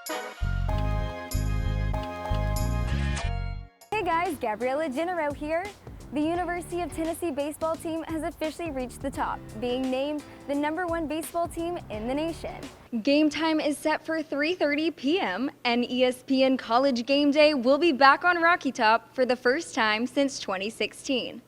Hey guys, GabriellaGenereaux here. The University of Tennessee baseball team has officially reached the top, being named the #1 baseball team in the nation. Game time is set for 3:30 p.m. and ESPN College Game Day will be back on Rocky Top for the first time since 2016.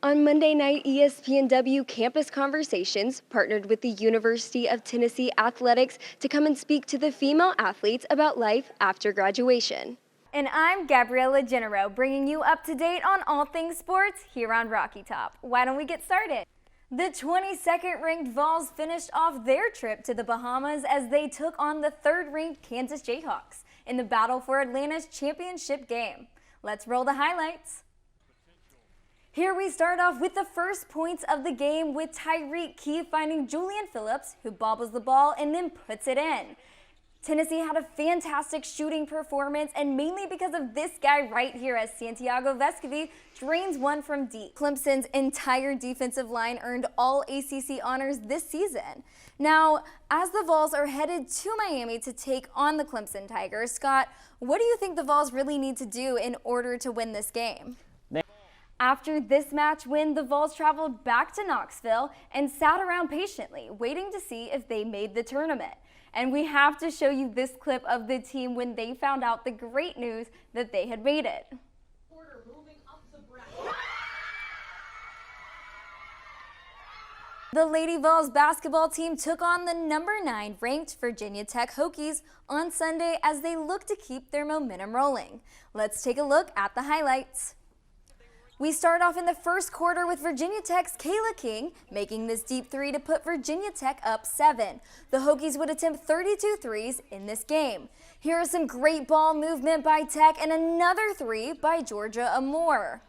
On Monday night, ESPNW Campus Conversations partnered with the University of Tennessee Athletics to come and speak to the female athletes about life after graduation. And I'm GabriellaGenereaux, bringing you up to date on all things sports here on Rocky Top. Why don't we get started? The 22nd ranked Vols finished off their trip to the Bahamas as they took on the 3rd ranked Kansas Jayhawks in the battle for Atlanta's championship game. Let's roll the highlights. Here we start off with the first points of the game with Tyreek Key finding Julian Phillips, who bobbles the ball and then puts it in. Tennessee had a fantastic shooting performance, and mainly because of this guy right here as Santiago Vescovi drains one from deep. Clemson's entire defensive line earned all ACC honors this season. Now, as the Vols are headed to Miami to take on the Clemson Tigers, Scott, what do you think the Vols really need to do in order to win this game? After this match win, the Vols traveled back to Knoxville and sat around patiently, waiting to see if they made the tournament. And we have to show you this clip of the team when they found out the great news that they had made it. The Lady Vols basketball team took on the #9 ranked Virginia Tech Hokies on Sunday as they look to keep their momentum rolling. Let's take a look at the highlights. We start off in the first quarter with Virginia Tech's Kayla King making this deep three to put Virginia Tech up 7. The Hokies would attempt 32 threes in this game. Here is some great ball movement by Tech and another three by Georgia Amore.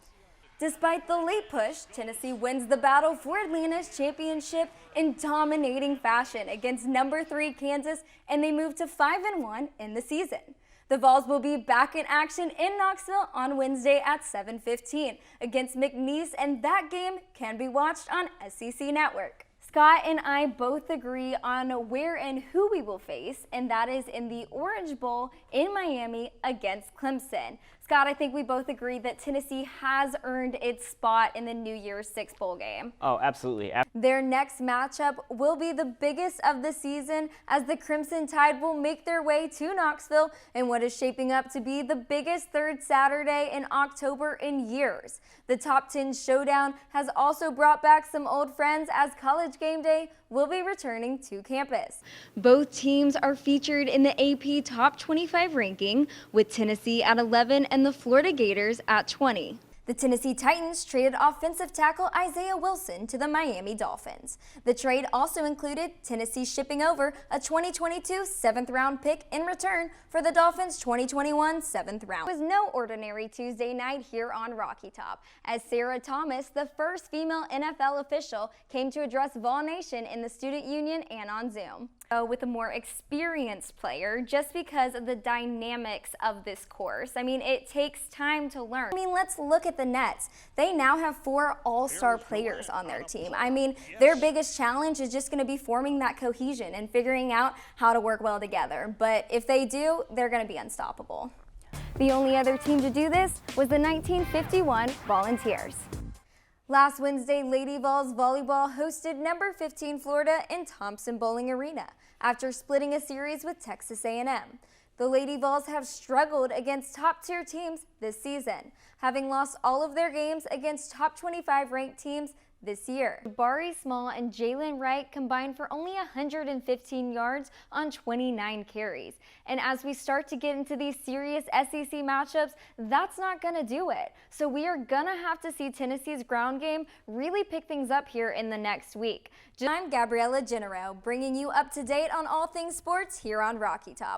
Despite the late push, Tennessee wins the battle for Atlanta's championship in dominating fashion against #3 Kansas, and they move to 5-1 in the season. The Vols will be back in action in Knoxville on Wednesday at 7:15 against McNeese, and that game can be watched on SEC Network. Scott and I both agree on where and who we will face, and that is in the Orange Bowl in Miami against Clemson. Scott, I think we both agree that Tennessee has earned its spot in the New Year's Six bowl game. Oh, absolutely. Their next matchup will be the biggest of the season as the Crimson Tide will make their way to Knoxville in what is shaping up to be the biggest third Saturday in October in years. The Top 10 Showdown has also brought back some old friends as College Game Day will be returning to campus. Both teams are featured in the AP Top 25 ranking, with Tennessee at 11 and the Florida Gators at 20. The Tennessee Titans traded offensive tackle Isaiah Wilson to the Miami Dolphins. The trade also included Tennessee shipping over a 2022 7th-round pick in return for the Dolphins' 2021 7th round. It was no ordinary Tuesday night here on Rocky Top, as Sarah Thomas, the first female NFL official, came to address Vol Nation in the Student Union and on Zoom. With a more experienced player, just because of the dynamics of this course. I mean, it takes time to learn. I mean, let's look at the Nets. They now have 4 all-star players on their team. I mean, their biggest challenge is just going to be forming that cohesion and figuring out how to work well together. But if they do, they're going to be unstoppable. The only other team to do this was the 1951 Volunteers. Last Wednesday, Lady Vols volleyball hosted #15 Florida in Thompson Bowling Arena after splitting a series with Texas A&M. The Lady Vols have struggled against top-tier teams this season, having lost all of their games against top 25 ranked teams this year. Bari Small and Jalen Wright combined for only 115 yards on 29 carries. And as we start to get into these serious SEC matchups, that's not going to do it. So we are going to have to see Tennessee's ground game really pick things up here in the next week. I'm GabriellaGenereaux, bringing you up to date on all things sports here on Rocky Top.